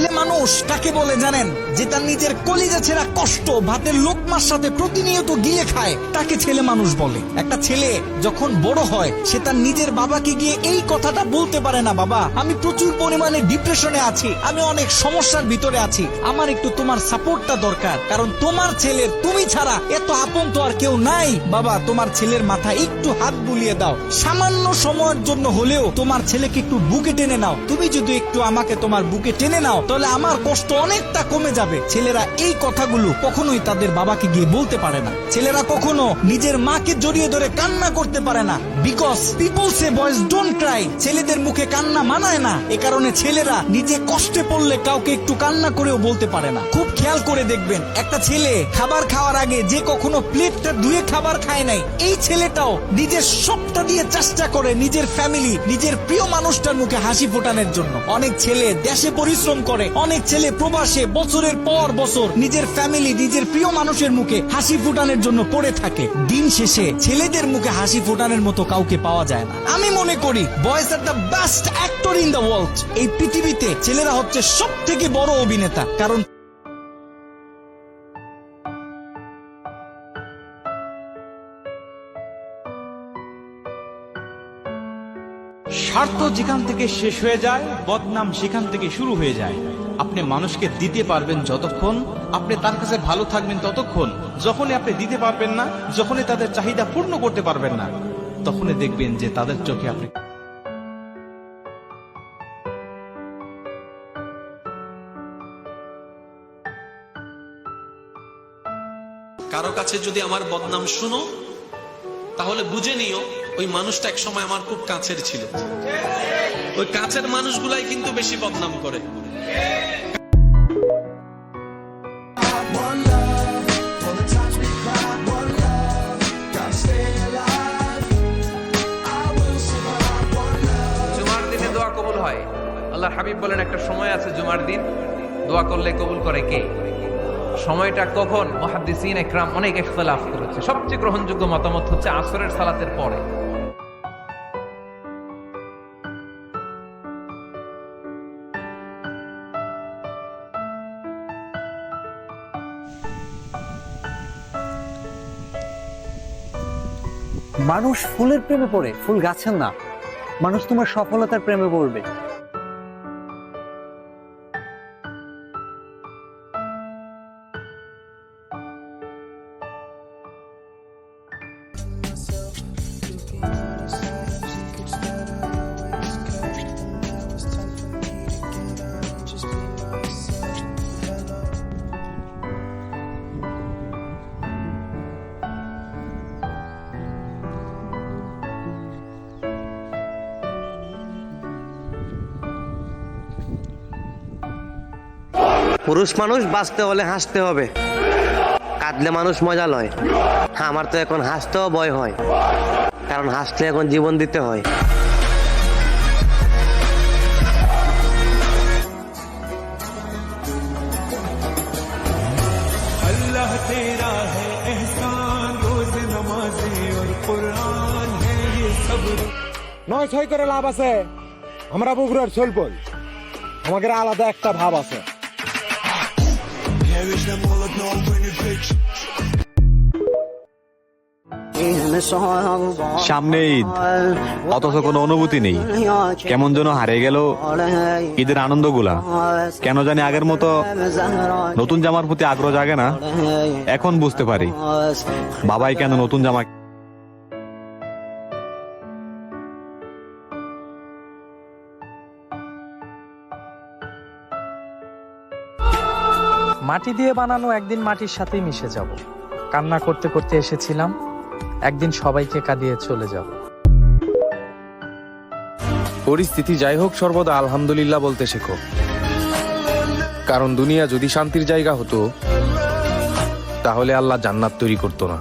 ছেলে মানুষ কাকে বলে জানেন? যে তার নিজের কলিজা ছেঁড়া কষ্ট ভাতের লোকমার সাথে প্রতিনিয়ত গিলে খায়, তাকে ছেলে মানুষ বলে। একটা ছেলে যখন বড় হয় সে তার নিজের বাবাকে গিয়ে এই কথাটা বলতে পারে না, বাবা আমি প্রচুর পরিমাণে ডিপ্রেশনে আছি, আমি অনেক সমস্যার ভিতরে আছি, আমার একটু তোমার সাপোর্টটা দরকার, কারণ তোমার ছেলের তুমি ছাড়া এত আপন তো আর কেউ নাই। বাবা তোমার ছেলের মাথায় একটু হাত বুলিয়ে দাও, সামান্য সময়ের জন্য হলেও তোমার ছেলেকে একটু বুকে টেনে নাও। তুমি যদি একটু আমাকে তোমার বুকে টেনে নাও তাহলে আমার কষ্ট অনেকটা কমে যাবে। ছেলেরা এই কথাগুলো কখনোই তাদের বাবাকে গিয়ে বলতে পারে না। ছেলেরা কখনো নিজের মাকে জড়িয়ে ধরে কান্না করতে পারে না, because people say boys don't Cry. ছেলেদের মুখে কান্না মানায় না, এ কারণে ছেলেরা নিজে কষ্টে পড়লে কাউকে একটু কান্না করেও বলতে পারে না। খুব খেয়াল করে দেখবেন, একটা ছেলে খাবার খাওয়ার আগে যে কখনো প্লেটটা ধুয়ে খাবার খায় নাই, এই ছেলেটাও নিজের সবটা দিয়ে চেষ্টা করে নিজের ফ্যামিলি, নিজের প্রিয় মানুষটার মুখে হাসি ফোটানোর জন্য। অনেক ছেলে দেশে পরিশ্রম করে, অনেক ছেলে প্রবাসে বছরের পর বছর নিজের ফ্যামিলি, নিজের প্রিয় মানুষের মুখে হাসি ফোটানোর জন্য পড়ে থাকে। দিন শেষে ছেলেদের মুখে হাসি ফোটানোর মতো কাউকে পাওয়া যায় না। আমি মনে করি boys are the best actor in the world. এই পৃথিবীতে ছেলেরা হচ্ছে সব থেকে বড় অভিনেতা, কারণ স্বার্থ যেখান থেকে শেষ হয়ে যায়, বদনাম সেখান থেকে শুরু হয়ে যায়। আপনি মানুষকে দিতে পারবেন যতক্ষণ, আপনি তার কাছে ভালো থাকবেন ততক্ষণ। যখনই আপনি দিতে পারবেন না, যখনই তাদের চাহিদা পূর্ণ করতে পারবেন না, তখনই দেখবেন যে তাদের চোখে আপনি কারো কাছে যদি আমার বদনাম শুনো তাহলে বুঝে নিও ওই মানুষটা এক সময় আমার খুব কাছের ছিল। ওই কাছের মানুষগুলাই কিন্তু বেশি বদনাম করে। জুমার দিনে দোয়া কবুল হয়। আল্লাহর হাবিব বলেন একটা সময় আছে জুমার দিন দোয়া করলে কবুল করে কে? সময়টা কখন? মুহাদ্দিসিন ইকরাম অনেক ইখতিলাফ করেছে। সবচেয়ে গ্রহণযোগ্য মতামত হচ্ছে আসরের সালাতের পরে। মানুষ ফুলের প্রেমে পড়ে, ফুল গাছের না। মানুষ তোমার সফলতার প্রেমে পড়বে। পুরুষ মানুষ বাঁচতে হলে হাসতে হবে, কাঁদলে মানুষ মজা লয়। আমার তো এখন হাসতেও ভয় হয়, কারণ হাসলে এখন জীবন দিতে হয়। अल्लाह तेरा है एहसान, रोज नमाज़ें और कुरान है ये सब। ৯-৬ করে লাভ আছে। আমরা বগুড়ার সোলপল, আমাদের আলাদা একটা ভাব আছে। সামনে ঈদ, অথচ কোনো অনুভূতি নেই, কেমন যেন হারিয়ে গেল ঈদের আনন্দগুলা। কেন জানি আগের মতো নতুন জামার প্রতি আগ্রহ জাগে না। এখন বুঝতে পারি বাবাই কেন নতুন জামা। মাটি দিয়ে বানানো একদিন মাটির সাথেই মিশে যাব। কান্না করতে করতে এসেছিলাম, একদিন সবাইকে কাঁদিয়ে চলে যাব। পরিস্থিতি যাই হোক সর্বদা আলহামদুলিল্লাহ বলতে শেখো, কারণ দুনিয়া যদি শান্তির জায়গা হতো তাহলে আল্লাহ জান্নাত তৈরি করতো না।